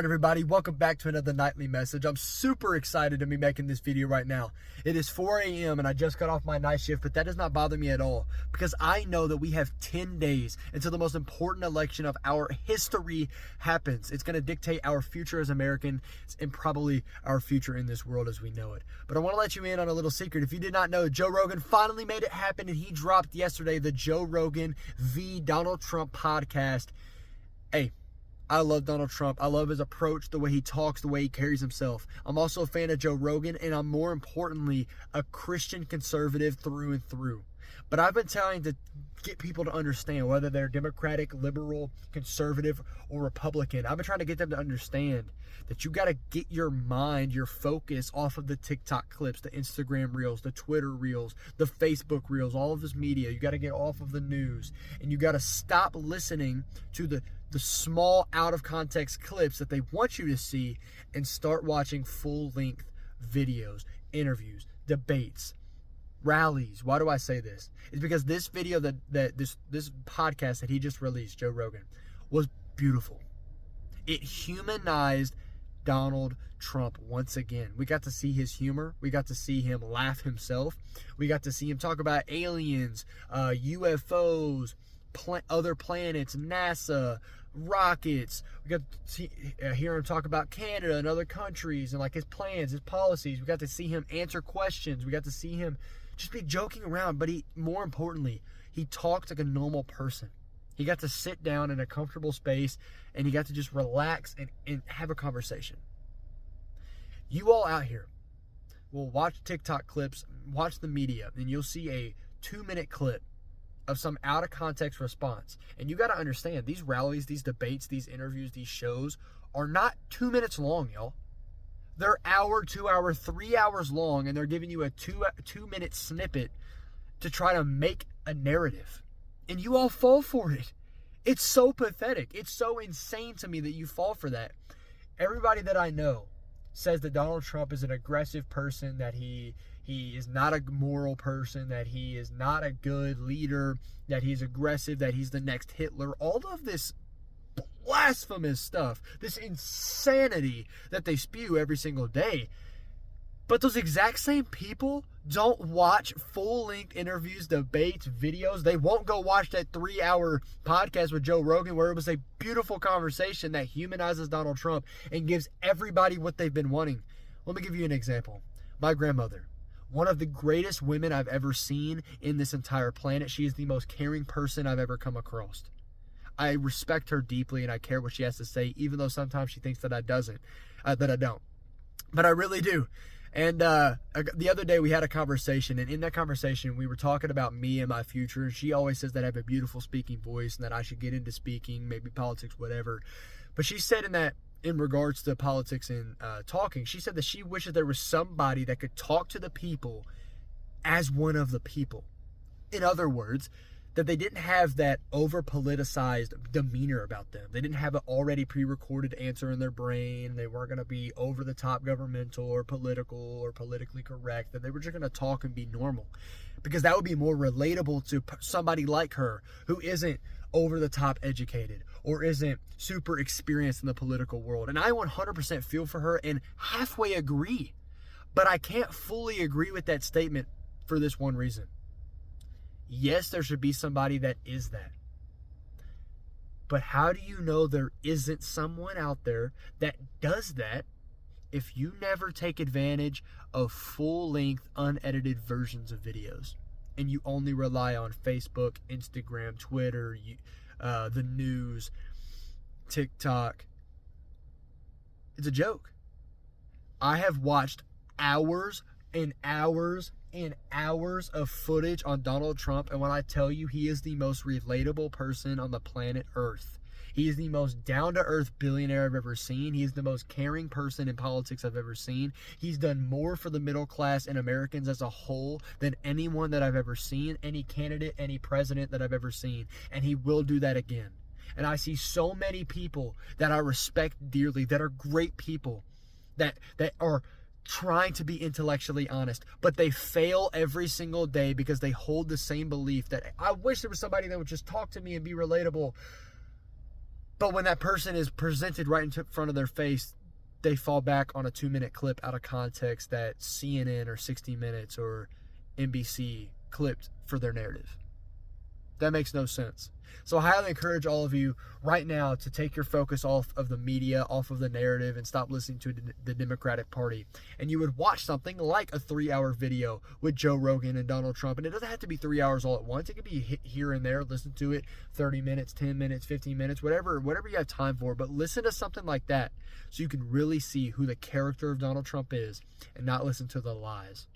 Everybody, welcome back to another nightly message. I'm super excited to be making this video right now. It is 4 a.m. and I just got off my night shift, but that does not bother me at all because I know that we have 10 days until the most important election of our history happens. It's going to dictate our future as Americans and probably our future in this world as we know it. But I want to let you in on a little secret. If you did not know, Joe Rogan finally made it happen, and he dropped yesterday the Joe Rogan v. Donald Trump podcast. Hey, I love Donald Trump. I love his approach, the way he talks, the way he carries himself. I'm also a fan of Joe Rogan, and I'm more importantly a Christian conservative through and through. But I've been trying to get people to understand, whether they're Democratic, liberal, conservative, or Republican. I've been trying to get them to understand that you got to get your mind, your focus off of the TikTok clips, the Instagram reels, the Twitter reels, the Facebook reels, all of this media. You got to get off of the news, and you got to stop listening to the small out of context clips that they want you to see and start watching full length videos, interviews, debates, rallies. Why do I say this? It's because this video this podcast that he just released, Joe Rogan, was beautiful. It humanized Donald Trump once again. We got to see his humor. We got to see him laugh himself. We got to see him talk about aliens, UFOs, other planets, NASA, rockets. We got to hear him talk about Canada and other countries and like his plans, his policies. We got to see him answer questions. We got to see him just be joking around, but more importantly, he talked like a normal person. He got to sit down in a comfortable space and he got to just relax and have a conversation. You all out here will watch TikTok clips, watch the media, and you'll see a 2-minute clip of some out of context response. And you got to understand, these rallies, these debates, these interviews, these shows are not 2 minutes long, y'all. They're hour, 2 hour, 3 hours long, and they're giving you a 2-minute snippet to try to make a narrative. And you all fall for it. It's so pathetic. It's so insane to me that you fall for that. Everybody that I know says that Donald Trump is an aggressive person, that he is not a moral person, that he is not a good leader, that he's aggressive, that he's the next Hitler. All of this blasphemous stuff, this insanity that they spew every single day. But those exact same people don't watch full-length interviews, debates, videos. They won't go watch that 3-hour podcast with Joe Rogan where it was a beautiful conversation that humanizes Donald Trump and gives everybody what they've been wanting. Let me give you an example. My grandmother, one of the greatest women I've ever seen in this entire planet. She is the most caring person I've ever come across. I respect her deeply and I care what she has to say, even though sometimes she thinks that I don't. But I really do. And the other day we had a conversation, and in that conversation we were talking about me and my future. And she always says that I have a beautiful speaking voice and that I should get into speaking, maybe politics, whatever. But she said in regards to politics and talking, she said that she wishes there was somebody that could talk to the people as one of the people. In other words, that they didn't have that over-politicized demeanor about them. They didn't have an already pre-recorded answer in their brain. They weren't going to be over-the-top governmental or political or politically correct. That they were just going to talk and be normal. Because that would be more relatable to somebody like her who isn't over-the-top educated or isn't super experienced in the political world. And I 100% feel for her and halfway agree. But I can't fully agree with that statement for this one reason. Yes, there should be somebody that is that. But how do you know there isn't someone out there that does that if you never take advantage of full-length, unedited versions of videos? And you only rely on Facebook, Instagram, Twitter, the news, TikTok. It's a joke. I have watched hours and hours and hours of footage on Donald Trump, and when I tell you he is the most relatable person on the planet Earth, he is the most down-to-earth billionaire I've ever seen. He is the most caring person in politics I've ever seen. He's done more for the middle class and Americans as a whole than anyone that I've ever seen, any candidate, any president that I've ever seen, and he will do that again. And I see so many people that I respect dearly, that are great people, that are trying to be intellectually honest, but they fail every single day because they hold the same belief that I wish there was somebody that would just talk to me and be relatable. But when that person is presented right in front of their face, they fall back on a 2-minute clip out of context that CNN or 60 Minutes or NBC clipped for their narrative. That makes no sense. So I highly encourage all of you right now to take your focus off of the media, off of the narrative, and stop listening to the Democratic Party. And you would watch something like a 3-hour video with Joe Rogan and Donald Trump. And it doesn't have to be 3 hours all at once. It could be here and there. Listen to it 30 minutes, 10 minutes, 15 minutes, whatever you have time for. But listen to something like that so you can really see who the character of Donald Trump is and not listen to the lies.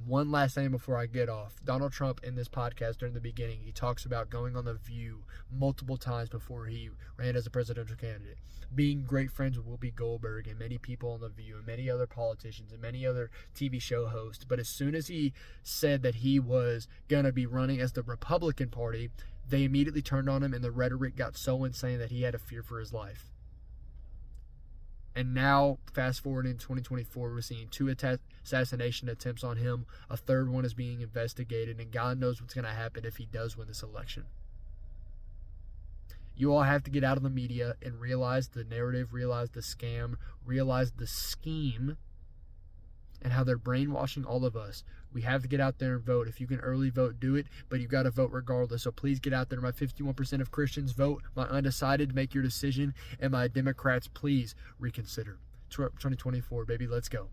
One last thing before I get off. Donald Trump in this podcast during the beginning, he talks about going on The View multiple times before he ran as a presidential candidate, being great friends with Whoopi Goldberg and many people on The View and many other politicians and many other TV show hosts. But as soon as he said that he was going to be running as the Republican Party, they immediately turned on him and the rhetoric got so insane that he had a fear for his life. And now, fast forward in 2024, we're seeing 2 assassination attempts on him. A 3rd one is being investigated, and God knows what's going to happen if he does win this election. You all have to get out of the media and realize the narrative, realize the scam, realize the scheme, and how they're brainwashing all of us. We have to get out there and vote. If you can early vote, do it, but you've got to vote regardless. So please get out there. My 51% of Christians vote. My undecided, make your decision. And my Democrats, please reconsider. 2024, baby, let's go.